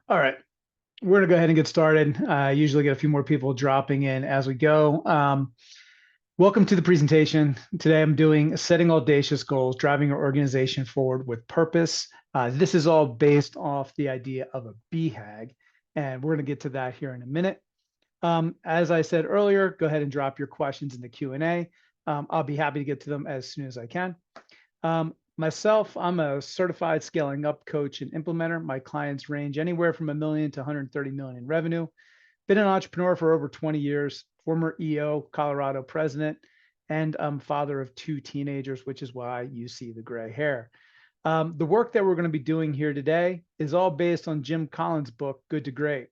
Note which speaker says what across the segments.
Speaker 1: All right, we're gonna go ahead and get started. I usually get a few more people dropping in as we go. Welcome to the presentation. Today I'm doing setting audacious goals, driving your organization forward with purpose. This is all based off the idea of a BHAG, and we're gonna get to that here in a minute. As I said earlier, go ahead and drop your questions in the Q&A. I'll be happy to get to them as soon as I can. Myself, I'm a certified scaling up coach and implementer. My clients range anywhere from $1 million to 130 million in revenue. Been an entrepreneur for over 20 years, former EO, Colorado president, and I'm father of 2 teenagers, which is why you see the gray hair. The work that we're going to be doing here today is all based on Jim Collin's book, Good to Great.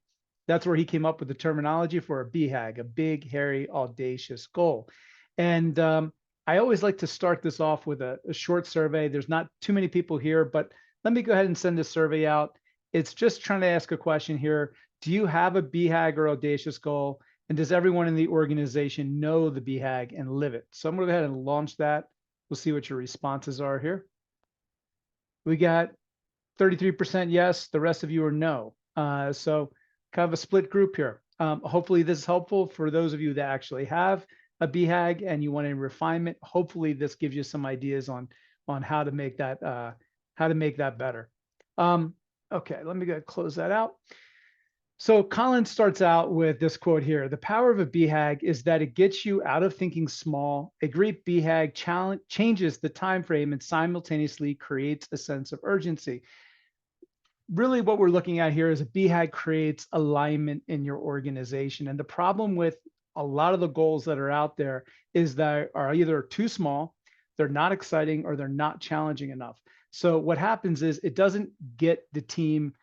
Speaker 1: That's where he came up with the terminology for a BHAG, a big, hairy, audacious goal. And I always like to start this off with a short survey. There's not too many people here, but let me go ahead and send this survey out. It's just trying to ask a question here. Do you have a BHAG or audacious goal? And does everyone in the organization know the BHAG and live it? So I'm going to go ahead and launch that. We'll see what your responses are here. We got 33% yes, the rest of you are no. So kind of a split group here. Hopefully this is helpful for those of you that actually have a BHAG and you want a refinement. Hopefully this gives you some ideas on how to make that better. Okay, let me go close that out. So Collin starts out with this quote here. The power of a BHAG is that it gets you out of thinking small. A great BHAG changes the time frame and simultaneously creates a sense of urgency. Really what we're looking at here is a BHAG creates alignment in your organization. And the problem with a lot of the goals that are out there is that are either too small, they're not exciting, or they're not challenging enough. So what happens is it doesn't get the team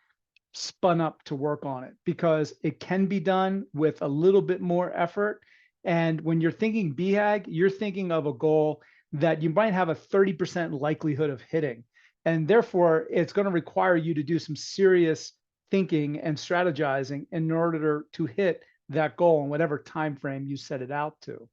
Speaker 1: spun up to work on it because it can be done with a little bit more effort. And when you're thinking BHAG, you're thinking of a goal that you might have a 30% likelihood of hitting. And therefore, it's going to require you to do some serious thinking and strategizing in order to hit that goal in whatever time frame you set it out to.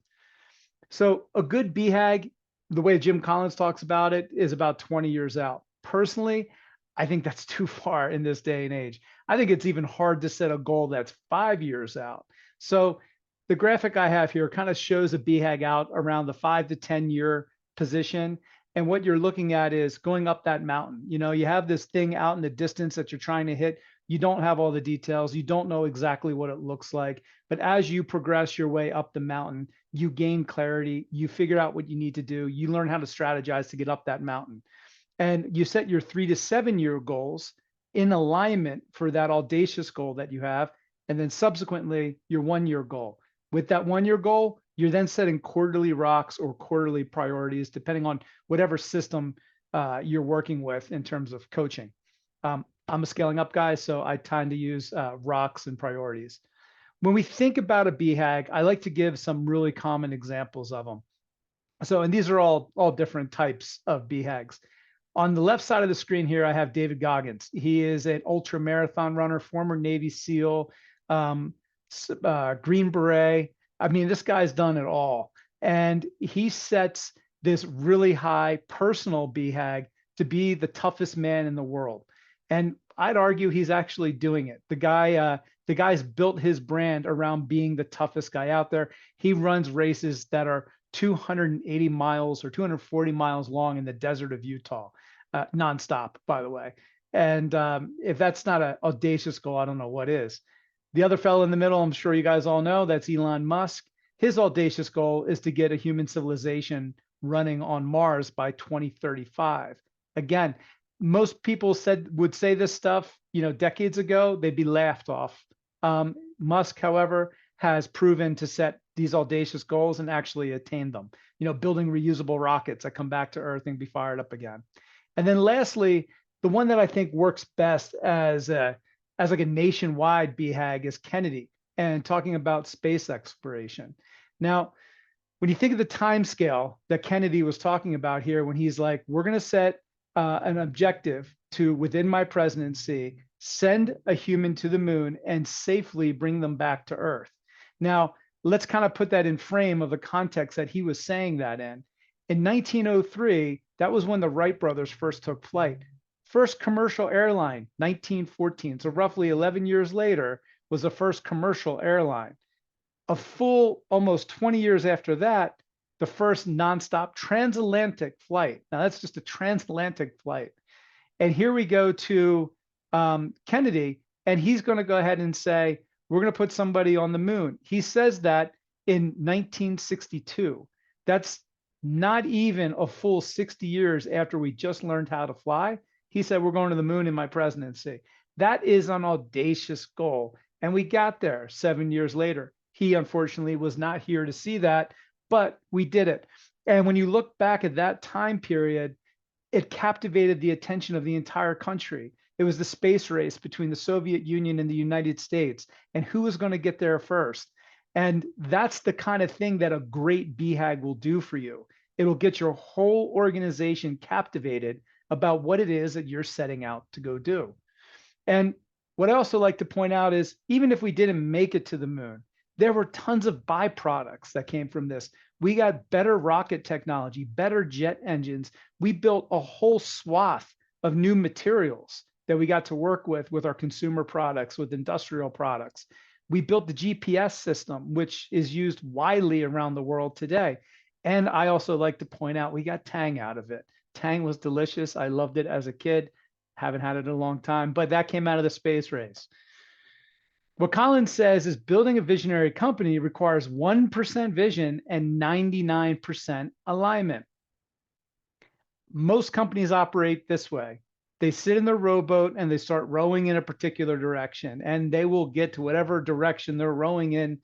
Speaker 1: So a good BHAG, the way Jim Collins talks about it, is about 20 years out. Personally, I think that's too far in this day and age. I think it's even hard to set a goal that's 5 years out. So the graphic I have here kind of shows a BHAG out around the 5 to 10 year position. And what you're looking at is going up that mountain. You know, you have this thing out in the distance that you're trying to hit. You don't have all the details. You don't know exactly what it looks like. But as you progress your way up the mountain, you gain clarity. You figure out what you need to do. You learn how to strategize to get up that mountain. And you set your 3 to 7 year goals in alignment for that audacious goal that you have. And then subsequently, your 1 year goal. With that 1 year goal, you're then setting quarterly rocks or quarterly priorities, depending on whatever system you're working with in terms of coaching. I'm a scaling up guy, so I tend to use rocks and priorities. When we think about a BHAG, I like to give some really common examples of them. So, and these are all different types of BHAGs. On the left side of the screen here, I have David Goggins. He is an ultra marathon runner, former Navy SEAL, Green Beret. I mean, this guy's done it all. And he sets this really high personal BHAG to be the toughest man in the world. And I'd argue he's actually doing it. The guy's built his brand around being the toughest guy out there. He runs races that are 280 miles or 240 miles long in the desert of Utah, nonstop, by the way. And if that's not an audacious goal, I don't know what is. The other fellow in the middle, I'm sure you guys all know, that's Elon Musk. His audacious goal is to get a human civilization running on Mars by 2035. Again, most people would say this stuff, decades ago, they'd be laughed off. Musk, however, has proven to set these audacious goals and actually attain them. Building reusable rockets that come back to Earth and be fired up again. And then lastly, the one that I think works best as like a nationwide BHAG is Kennedy, and talking about space exploration. Now, when you think of the time scale that Kennedy was talking about here, when he's like, we're going to set an objective to, within my presidency, send a human to the moon and safely bring them back to Earth. Now, let's kind of put that in frame of the context that he was saying that in. In 1903, that was when the Wright brothers first took flight. First commercial airline, 1914. So roughly 11 years later was the first commercial airline. A full almost 20 years after that, the first nonstop transatlantic flight. Now that's just a transatlantic flight. And here we go to Kennedy, and he's going to go ahead and say, we're going to put somebody on the moon. He says that in 1962. That's not even a full 60 years after we just learned how to fly. He said, we're going to the moon in my presidency. That is an audacious goal. And we got there 7 years later. He unfortunately was not here to see that, but we did it. And when you look back at that time period, it captivated the attention of the entire country. It was the space race between the Soviet Union and the United States, and who was going to get there first. And that's the kind of thing that a great BHAG will do for you. It'll get your whole organization captivated about what it is that you're setting out to go do. And what I also like to point out is, even if we didn't make it to the moon, there were tons of byproducts that came from this. We got better rocket technology, better jet engines. We built a whole swath of new materials that we got to work with our consumer products, with industrial products. We built the GPS system, which is used widely around the world today. And I also like to point out, we got Tang out of it. Tang was delicious. I loved it as a kid. Haven't had it in a long time, but that came out of the space race. What Collin says is building a visionary company requires 1% vision and 99% alignment. Most companies operate this way. They sit in their rowboat and they start rowing in a particular direction, and they will get to whatever direction they're rowing in.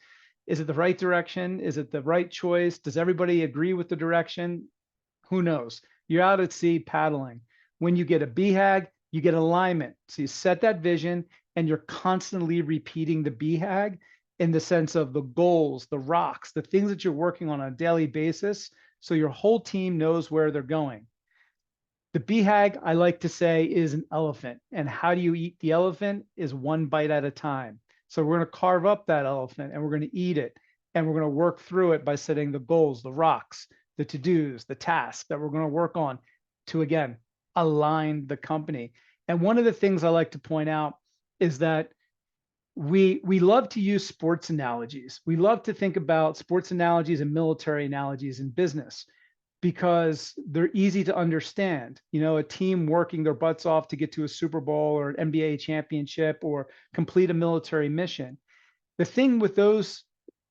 Speaker 1: Is it the right direction? Is it the right choice? Does everybody agree with the direction? Who knows? You're out at sea paddling. When you get a BHAG, you get alignment. So you set that vision, and you're constantly repeating the BHAG in the sense of the goals, the rocks, the things that you're working on a daily basis, so your whole team knows where they're going. The BHAG, I like to say, is an elephant. And how do you eat the elephant is one bite at a time. So we're going to carve up that elephant and we're going to eat it. And we're going to work through it by setting the goals, the rocks, the to-dos, the tasks that we're going to work on to, again, align the company. And one of the things I like to point out is that we love to use sports analogies. We love to think about sports analogies and military analogies in business because they're easy to understand. You know, a team working their butts off to get to a Super Bowl or an NBA championship or complete a military mission. The thing with those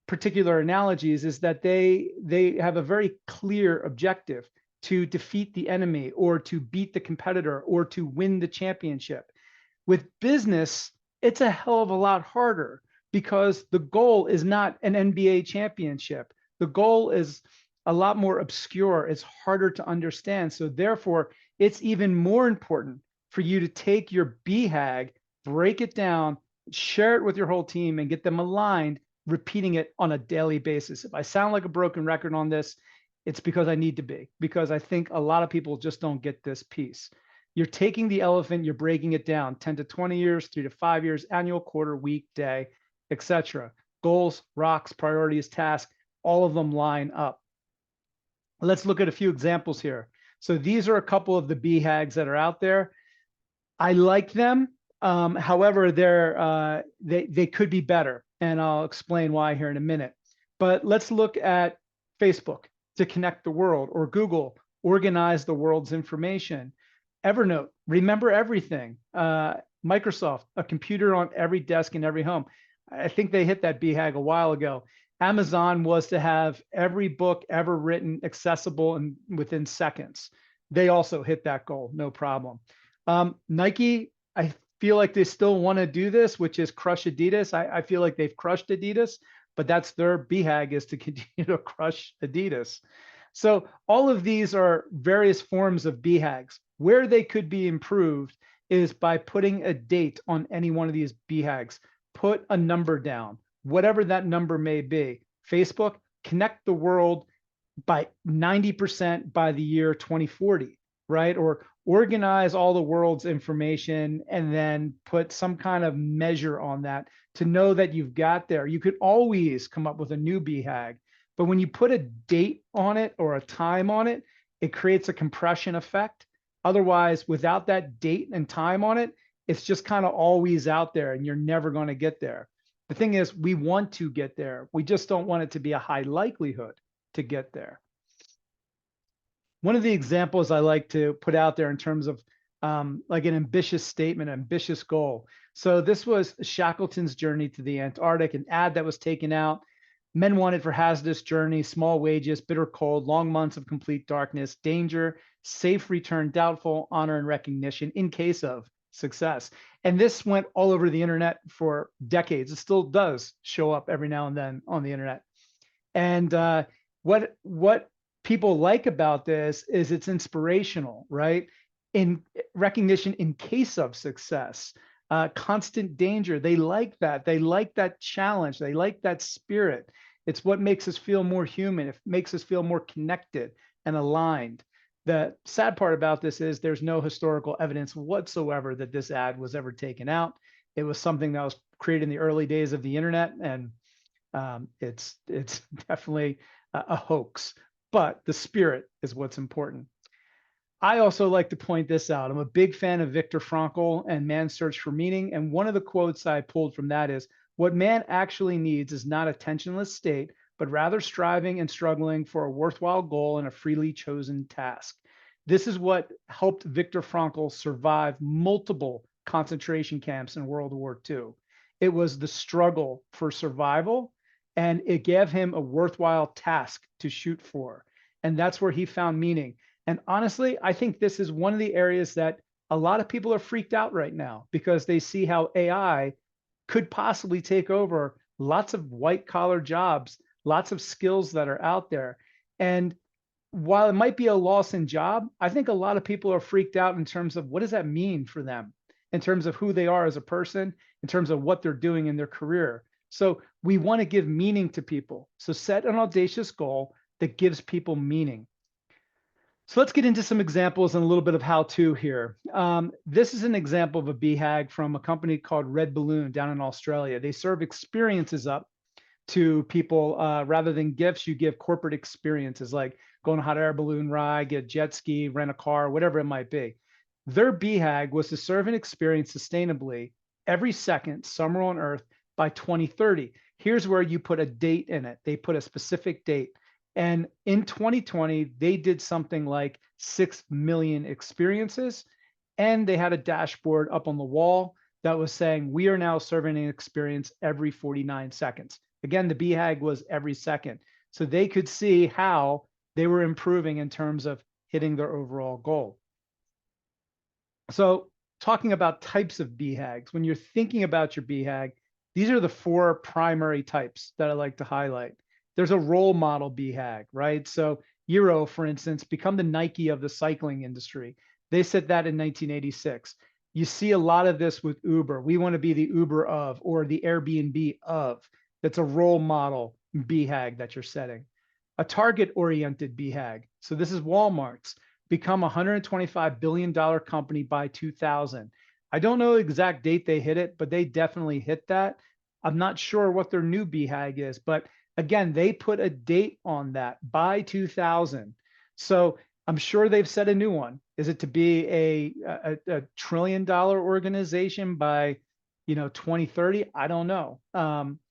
Speaker 1: particular analogies is that they have a very clear objective to defeat the enemy or to beat the competitor or to win the championship. With business, it's a hell of a lot harder because the goal is not an NBA championship. The goal is a lot more obscure. It's harder to understand. So therefore, it's even more important for you to take your BHAG, break it down, share it with your whole team, and get them aligned, repeating it on a daily basis. If I sound like a broken record on this, it's because I need to be, because I think a lot of people just don't get this piece. You're taking the elephant, you're breaking it down 10 to 20 years, 3 to 5 years, annual, quarter, week, day, etc. Goals, rocks, priorities, tasks, all of them line up. Let's look at a few examples here. So these are a couple of the BHAGs that are out there. I like them. However, they could be better, and I'll explain why here in a minute. But let's look at Facebook, to connect the world, or Google, organize the world's information. Evernote, remember everything. Microsoft, a computer on every desk in every home. I think they hit that BHAG a while ago. Amazon was to have every book ever written accessible and within seconds. They also hit that goal, no problem. Nike, I feel like they still want to do this, which is crush Adidas. I feel like they've crushed Adidas, but that's their BHAG, is to continue to crush Adidas. So all of these are various forms of BHAGs. Where they could be improved is by putting a date on any one of these BHAGs. Put a number down, whatever that number may be. Facebook, connect the world by 90% by the year 2040, right? Or organize all the world's information and then put some kind of measure on that to know that you've got there. You could always come up with a new BHAG, but when you put a date on it or a time on it, it creates a compression effect. Otherwise, without that date and time on it, it's just kind of always out there and you're never going to get there. The thing is, we want to get there. We just don't want it to be a high likelihood to get there. One of the examples I like to put out there in terms of like an ambitious statement, ambitious goal. So this was Shackleton's journey to the Antarctic, an ad that was taken out. Men wanted for hazardous journey, small wages, bitter cold, long months of complete darkness, danger, safe return, doubtful, honor and recognition in case of success. And this went all over the internet for decades. It still does show up every now and then on the internet. And what people like about this is it's inspirational, right? In recognition in case of success, constant danger. They like that. They like that challenge. They like that spirit. It's what makes us feel more human. It makes us feel more connected and aligned. The sad part about this is there's no historical evidence whatsoever that this ad was ever taken out. It was something that was created in the early days of the internet, and it's definitely a hoax, but the spirit is what's important. I also like to point this out. I'm a big fan of Viktor Frankl and Man's Search for Meaning. And one of the quotes I pulled from that is, what man actually needs is not a tensionless state, but rather striving and struggling for a worthwhile goal and a freely chosen task. This is what helped Viktor Frankl survive multiple concentration camps in World War II. It was the struggle for survival, and it gave him a worthwhile task to shoot for. And that's where he found meaning. And honestly, I think this is one of the areas that a lot of people are freaked out right now because they see how AI could possibly take over lots of white collar jobs, lots of skills that are out there. And while it might be a loss in job, I think a lot of people are freaked out in terms of what does that mean for them, in terms of who they are as a person, in terms of what they're doing in their career. So we want to give meaning to people. So set an audacious goal that gives people meaning. So let's get into some examples and a little bit of how-to here. This is an example of a BHAG from a company called Red Balloon down in Australia. They serve experiences up to people. Rather than gifts, you give corporate experiences like go on a hot air balloon ride, get a jet ski, rent a car, whatever it might be. Their BHAG was to serve an experience sustainably every second, somewhere on Earth by 2030. Here's where you put a date in it. They put a specific date. And in 2020, they did something like 6 million experiences. And they had a dashboard up on the wall that was saying, we are now serving an experience every 49 seconds. Again, the BHAG was every second. So they could see how they were improving in terms of hitting their overall goal. So talking about types of BHAGs, when you're thinking about your BHAG, these are the 4 primary types that I like to highlight. There's a role model BHAG, right? So Euro, for instance, become the Nike of the cycling industry. They said that in 1986. You see a lot of this with Uber. We want to be the Uber of, or the Airbnb of. That's a role model BHAG that you're setting. A target-oriented BHAG. So this is Walmart's. Become a $125 billion company by 2000. I don't know the exact date they hit it, but they definitely hit that. I'm not sure what their new BHAG is, but again, they put a date on that by 2000. So I'm sure they've set a new one. Is it to be a $1 trillion organization by 2030? I don't know.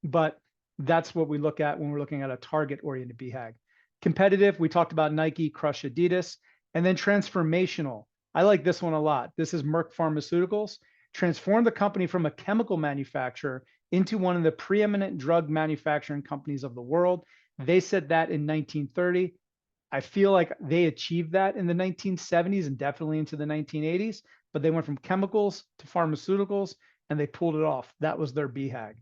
Speaker 1: But that's what we look at when we're looking at a target-oriented BHAG. Competitive, we talked about Nike, crush Adidas. And then transformational. I like this one a lot. This is Merck Pharmaceuticals. Transform the company from a chemical manufacturer into one of the preeminent drug manufacturing companies of the world. They said that in 1930. I feel like they achieved that in the 1970s and definitely into the 1980s, but they went from chemicals to pharmaceuticals and they pulled it off. That was their BHAG.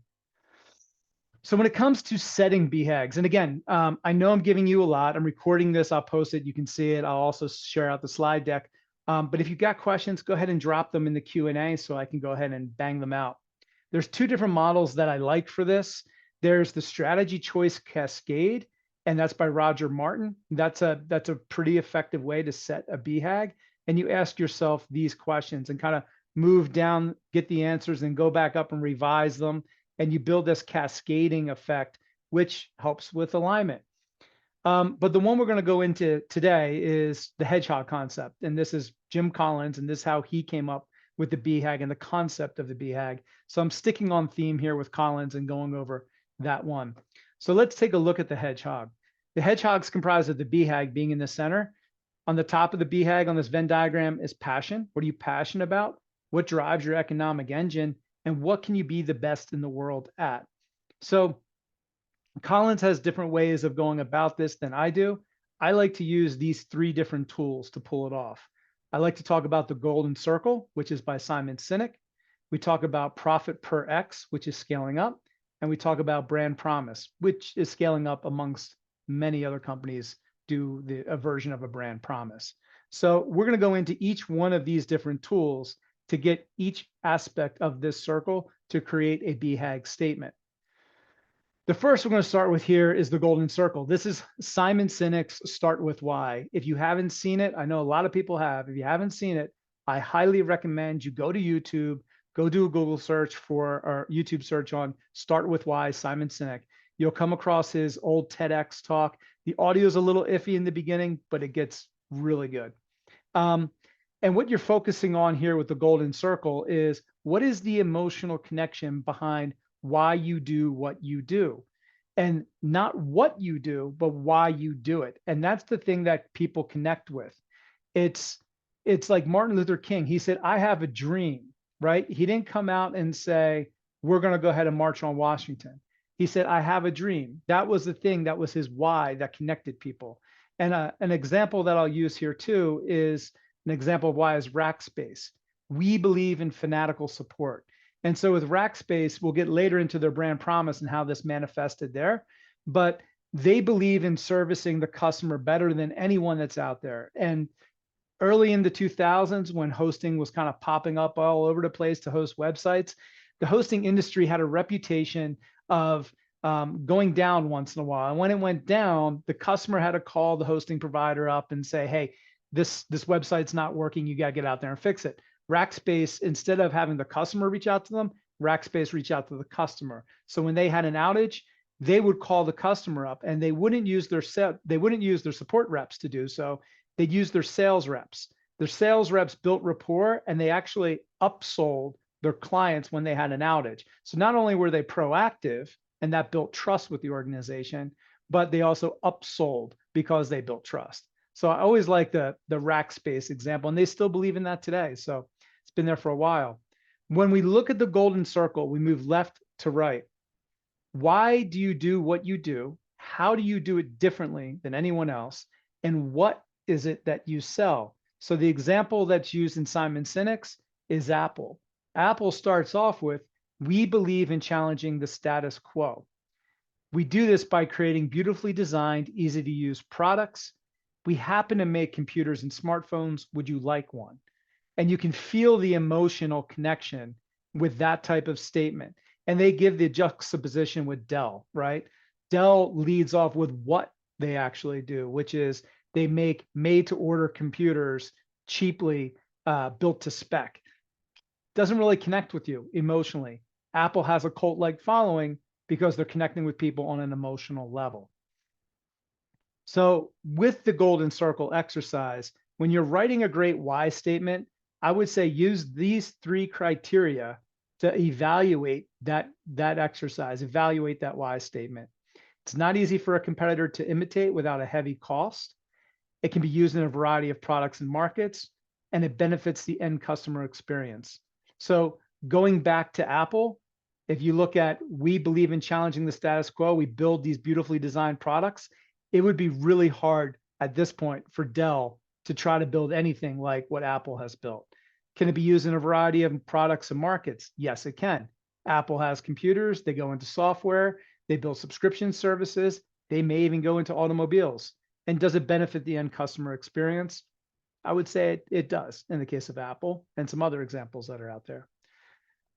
Speaker 1: So when it comes to setting BHAGs, and again, I know I'm giving you a lot. I'm recording this. I'll post it. You can see it. I'll also share out the slide deck. But if you've got questions, go ahead and drop them in the Q&A so I can go ahead and bang them out. There's 2 different models that I like for this. There's the strategy choice cascade, and that's by Roger Martin. That's a pretty effective way to set a BHAG. And you ask yourself these questions and kind of move down, get the answers, and go back up and revise them. And you build this cascading effect, which helps with alignment. But the one we're going to go into today is the hedgehog concept. And this is Jim Collins, and this is how he came up with the BHAG and the concept of the BHAG. So I'm sticking on theme here with Collins and going over that one. So let's take a look at the hedgehog. The hedgehog's comprised of the BHAG being in the center. On the top of the BHAG on this Venn diagram is passion. What are you passionate about? What drives your economic engine? And what can you be the best in the world at? So Collins has different ways of going about this than I do. I like to use these three different tools to pull it off. I like to talk about the golden circle, which is by Simon Sinek. We talk about profit per X, which is scaling up. And we talk about brand promise, which is scaling up amongst many other companies do a version of a brand promise. So we're going to go into each one of these different tools to get each aspect of this circle to create a BHAG statement. The first we're going to start with here is the golden circle. This is Simon Sinek's Start With Why. If you haven't seen it, I know a lot of people have. If you haven't seen it, I highly recommend you go to YouTube, go do a Google search for, or YouTube search on Start With Why, Simon Sinek. You'll come across his old TEDx talk. The audio is a little iffy in the beginning, but it gets really good. And what you're focusing on here with the golden circle is what is the emotional connection behind why you do what you do, and not what you do, but why you do it. And that's the thing that people connect with. It's like Martin Luther King. He said, I have a dream, right? He didn't come out and say, we're going to go ahead and march on Washington. He said, I have a dream. That was the thing. That was his why that connected people. And an example that I'll use here too is an example of why is Rackspace. We believe in fanatical support. And so with Rackspace, we'll get later into their brand promise and how this manifested there, but they believe in servicing the customer better than anyone that's out there. And early in the 2000s, when hosting was kind of popping up all over the place to host websites, the hosting industry had a reputation of going down once in a while. And when it went down, the customer had to call the hosting provider up and say, hey, this website's not working. You got to get out there and fix it. Rackspace, instead of having the customer reach out to them, Rackspace reach out to the customer. So when they had an outage, they would call the customer up, and they wouldn't use their support reps to do so. They'd use their sales reps. Their sales reps built rapport, and they actually upsold their clients when they had an outage. So not only were they proactive, and that built trust with the organization, but they also upsold because they built trust. So I always like the Rackspace example, and they still believe in that today. So it's been there for a while. When we look at the golden circle, we move left to right. Why do you do what you do? How do you do it differently than anyone else? And what is it that you sell? So the example that's used in Simon Sinek's is Apple. Apple starts off with, we believe in challenging the status quo. We do this by creating beautifully designed, easy to use products. We happen to make computers and smartphones. Would you like one? And you can feel the emotional connection with that type of statement. And they give the juxtaposition with Dell, right? Dell leads off with what they actually do, which is they make made-to-order computers cheaply built to spec. Doesn't really connect with you emotionally. Apple has a cult-like following because they're connecting with people on an emotional level. So with the golden circle exercise, when you're writing a great why statement, I would say use these three criteria to evaluate that exercise, evaluate that why statement. It's not easy for a competitor to imitate without a heavy cost. It can be used in a variety of products and markets, and it benefits the end customer experience. So going back to Apple, if you look at, we believe in challenging the status quo, we build these beautifully designed products, it would be really hard at this point for Dell to try to build anything like what Apple has built. Can it be used in a variety of products and markets? Yes, it can. Apple has computers, they go into software, they build subscription services, they may even go into automobiles. And does it benefit the end customer experience? I would say it does in the case of Apple and some other examples that are out there.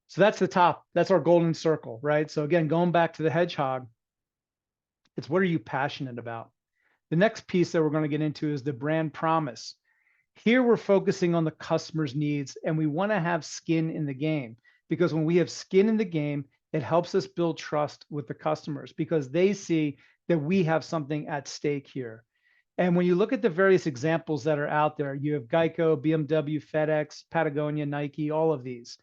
Speaker 1: So that's the top, that's our golden circle, right? So again, going back to the hedgehog, it's what are you passionate about? The next piece that we're going to get into is the brand promise. Here we're focusing on the customer's needs, and we want to have skin in the game, because when we have skin in the game, it helps us build trust with the customers because they see that we have something at stake here. And when you look at the various examples that are out there, you have Geico, BMW, FedEx, Patagonia, Nike, all of these.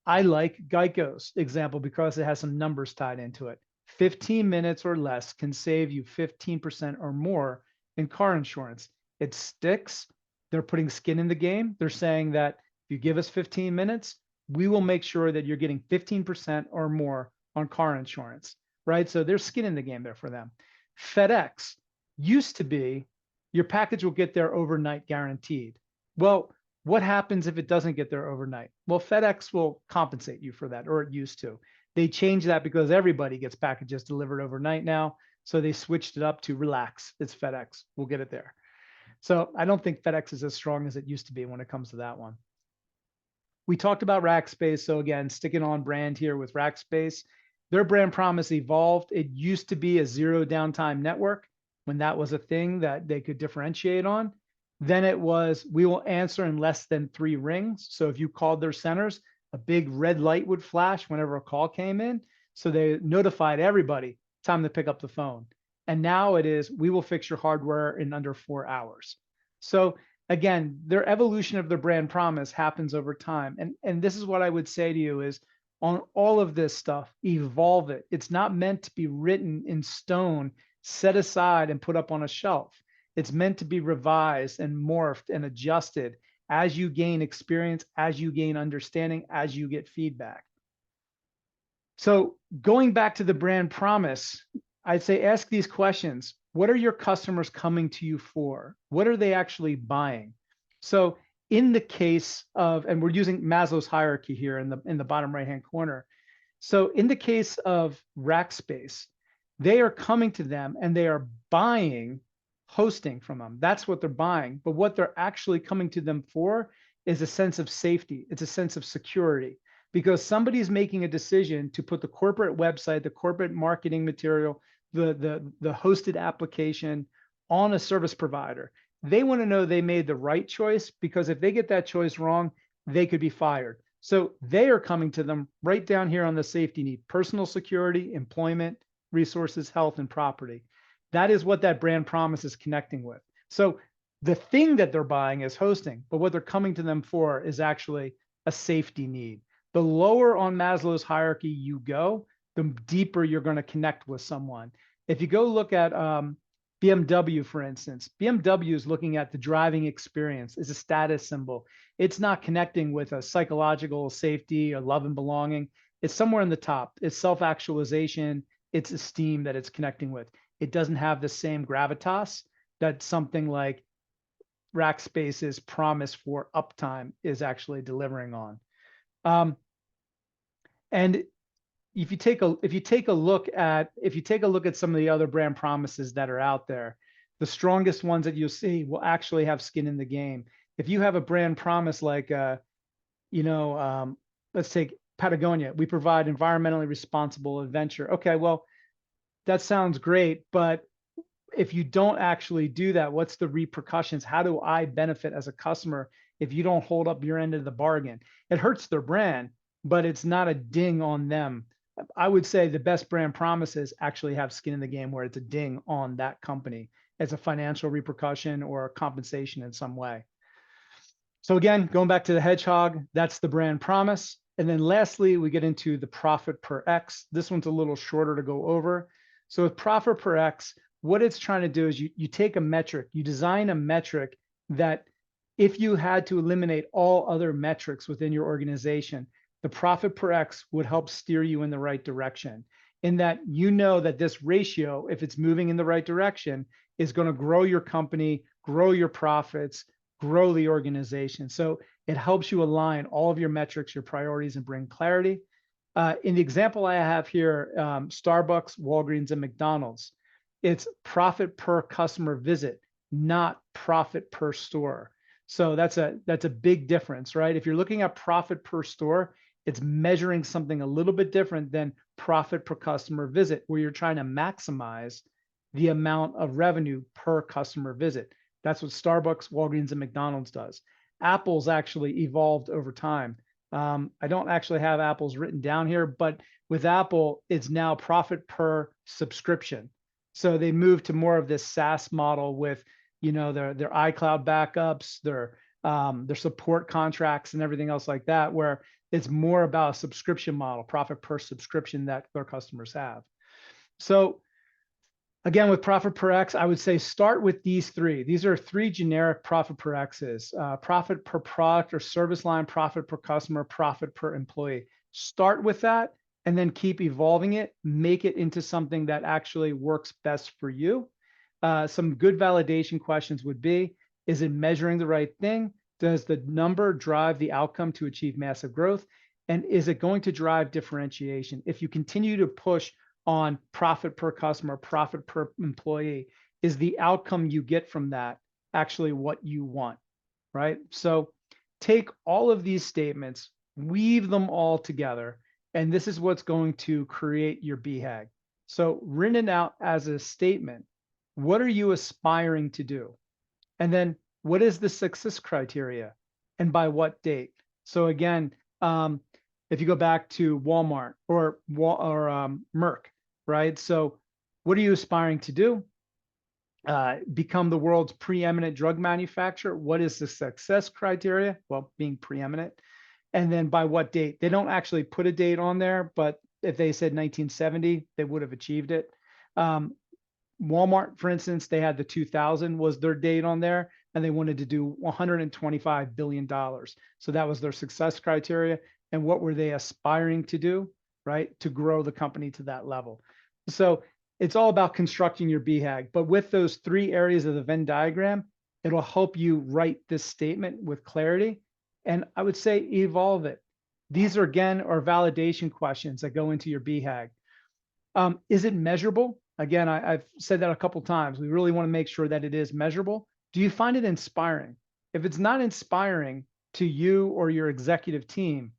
Speaker 1: I like Geico's example because it has some numbers tied into it. 15 minutes or less can save you 15% or more in car insurance. It sticks. They're putting skin in the game. They're saying that if you give us 15 minutes, we will make sure that you're getting 15% or more on car insurance, right? So there's skin in the game there for them. FedEx used to be your package will get there overnight guaranteed. Well, what happens if it doesn't get there overnight? Well, FedEx will compensate you for that, or it used to. They changed that because everybody gets packages delivered overnight now. So they switched it up to relax. It's FedEx. We'll get it there. So I don't think FedEx is as strong as it used to be when it comes to that one. We talked about Rackspace. So again, sticking on brand here with Rackspace. Their brand promise evolved. It used to be a zero downtime network when that was a thing that they could differentiate on. Then it was, we will answer in less than 3 rings. So if you called their centers, a big red light would flash whenever a call came in. So they notified everybody, time to pick up the phone. And now it is, we will fix your hardware in under 4 hours. So again, their evolution of their brand promise happens over time. And this is what I would say to you is, on all of this stuff, evolve it. It's not meant to be written in stone, set aside and put up on a shelf. It's meant to be revised and morphed and adjusted as you gain experience, as you gain understanding, as you get feedback. So going back to the brand promise, I'd say ask these questions. What are your customers coming to you for? What are they actually buying? So in the case of, and we're using Maslow's hierarchy here in the bottom right-hand corner. So in the case of Rackspace, they are coming to them and they are buying hosting from them. That's what they're buying. But what they're actually coming to them for is a sense of safety. It's a sense of security, because somebody's making a decision to put the corporate website, the corporate marketing material, the hosted application on a service provider. They want to know they made the right choice, because if they get that choice wrong, they could be fired. So they are coming to them right down here on the safety need: personal security, employment, resources, health, and property. That is what that brand promise is connecting with. So the thing that they're buying is hosting, but what they're coming to them for is actually a safety need. The lower on Maslow's hierarchy you go, the deeper you're going to connect with someone. If you go look at BMW, for instance, BMW is looking at the driving experience as a status symbol. It's not connecting with a psychological safety or love and belonging. It's somewhere in the top. It's self-actualization. It's esteem that it's connecting with. It doesn't have the same gravitas that something like Rackspace's promise for uptime is actually delivering on. And if you take a look at some of the other brand promises that are out there, the strongest ones that you'll see will actually have skin in the game. If you have a brand promise like, let's take Patagonia, we provide environmentally responsible adventure. Okay, well, that sounds great, but if you don't actually do that, what's the repercussions? How do I benefit as a customer if you don't hold up your end of the bargain? It hurts their brand, but it's not a ding on them. I would say the best brand promises actually have skin in the game, where it's a ding on that company as a financial repercussion or compensation in some way. So again, going back to the Hedgehog, that's the brand promise. And then lastly, we get into the profit per X. This one's a little shorter to go over. So with profit per X, what it's trying to do is you take a metric, you design a metric that if you had to eliminate all other metrics within your organization, the profit per X would help steer you in the right direction, in that you know that this ratio, if it's moving in the right direction, is going to grow your company, grow your profits, grow the organization. So it helps you align all of your metrics, your priorities, and bring clarity. In the example I have here, Starbucks, Walgreens, and McDonald's, it's profit per customer visit, not profit per store. So that's a big difference, right? If you're looking at profit per store, it's measuring something a little bit different than profit per customer visit, where you're trying to maximize the amount of revenue per customer visit. That's what Starbucks, Walgreens, and McDonald's does. Apple's actually evolved over time. I don't actually have Apple's written down here, but with Apple, it's now profit per subscription. So they moved to more of this SaaS model with, their iCloud backups, their support contracts and everything else like that, where it's more about a subscription model, profit per subscription that their customers have. So again, with profit per X, I would say start with these three. These are three generic profit per X's: profit per product or service line, profit per customer, profit per employee. Start with that and then keep evolving it, make it into something that actually works best for you. Some good validation questions would be, is it measuring the right thing? Does the number drive the outcome to achieve massive growth? And is it going to drive differentiation? If you continue to push on profit per customer, profit per employee, is the outcome you get from that actually what you want, right? So take all of these statements, weave them all together, and this is what's going to create your BHAG. So written out as a statement, what are you aspiring to do? And then what is the success criteria and by what date? So again, if you go back to Walmart or Merck, right? So what are you aspiring to do? Become the world's preeminent drug manufacturer. What is the success criteria? Well, being preeminent. And then by what date? They don't actually put a date on there, but if they said 1970, they would have achieved it. Walmart, for instance, they had the 2000 was their date on there, and they wanted to do $125 billion. So that was their success criteria. And what were they aspiring to do, right? To grow the company to that level. So it's all about constructing your BHAG. But with those three areas of the Venn diagram, it'll help you write this statement with clarity. And I would say evolve it. These are, again, are validation questions that go into your BHAG. Is it measurable? Again, I've said that a couple of times. We really want to make sure that it is measurable. Do you find it inspiring? If it's not inspiring to you or your executive team,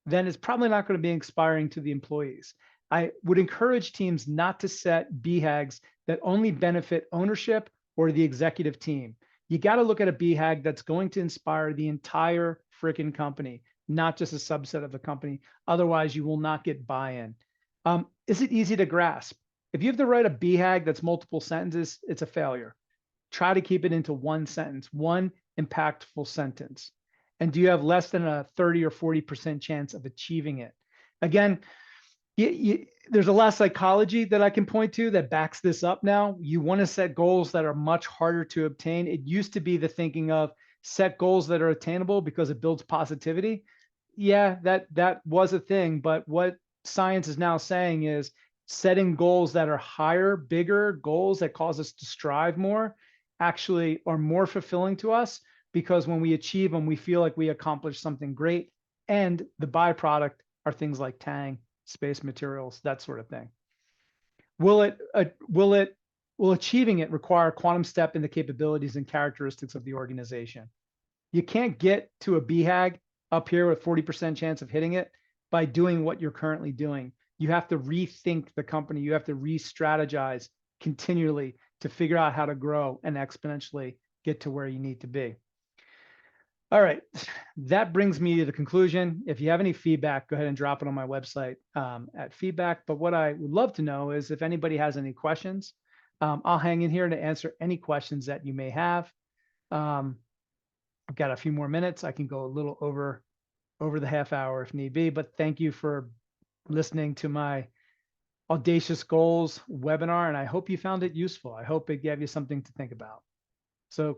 Speaker 1: then it's probably not going to be inspiring to the employees. I would encourage teams not to set BHAGs that only benefit ownership or the executive team. You got to look at a BHAG that's going to inspire the entire freaking company, not just a subset of the company. Otherwise, you will not get buy-in. Is it easy to grasp? If you have to write a BHAG that's multiple sentences, it's a failure. Try to keep it into one sentence, one impactful sentence. And do you have less than a 30 or 40% chance of achieving it? Again, there's a lot of psychology that I can point to that backs this up now. You want to set goals that are much harder to obtain. It used to be the thinking of set goals that are attainable because it builds positivity. Yeah, that was a thing. But what science is now saying is setting goals that are higher, bigger goals that cause us to strive more actually are more fulfilling to us, because when we achieve them, we feel like we accomplished something great. And the byproduct are things like Tang, space materials, that sort of thing. Will achieving it require a quantum step in the capabilities and characteristics of the organization? You can't get to a BHAG up here with 40% chance of hitting it by doing what you're currently doing. You have to rethink the company. You have to re-strategize continually to figure out how to grow and exponentially get to where you need to be. All right, that brings me to the conclusion. If you have any feedback, go ahead and drop it on my website at feedback. But what I would love to know is if anybody has any questions. I'll hang in here to answer any questions that you may have. I've got a few more minutes. I can go a little over the half hour if need be, but thank you for listening to my Audacious Goals webinar, and I hope you found it useful. I hope it gave you something to think about. So